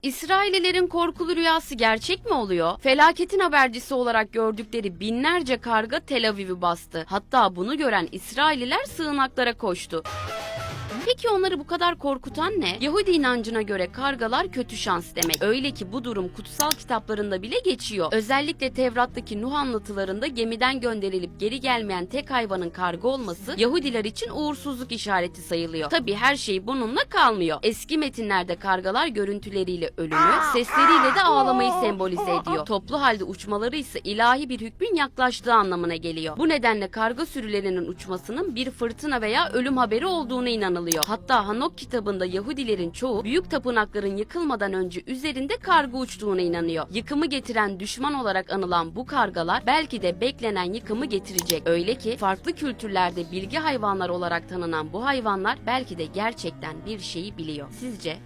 İsraillilerin korkulu rüyası gerçek mi oluyor? Felaketin habercisi olarak gördükleri binlerce karga Tel Aviv'i bastı. Hatta bunu gören İsrailliler sığınaklara koştu. Peki onları bu kadar korkutan ne? Yahudi inancına göre kargalar kötü şans demek. Öyle ki bu durum kutsal kitaplarında bile geçiyor. Özellikle Tevrat'taki Nuh anlatılarında gemiden gönderilip geri gelmeyen tek hayvanın karga olması Yahudiler için uğursuzluk işareti sayılıyor. Tabii her şey bununla kalmıyor. Eski metinlerde kargalar görüntüleriyle ölümü, sesleriyle de ağlamayı sembolize ediyor. Toplu halde uçmaları ise ilahi bir hükmün yaklaştığı anlamına geliyor. Bu nedenle karga sürülerinin uçmasının bir fırtına veya ölüm haberi olduğuna inanılıyor. Hatta Hanok kitabında Yahudilerin çoğu büyük tapınakların yıkılmadan önce üzerinde karga uçtuğuna inanıyor. Yıkımı getiren düşman olarak anılan bu kargalar belki de beklenen yıkımı getirecek. Öyle ki farklı kültürlerde bilge hayvanlar olarak tanınan bu hayvanlar belki de gerçekten bir şeyi biliyor. Sizce?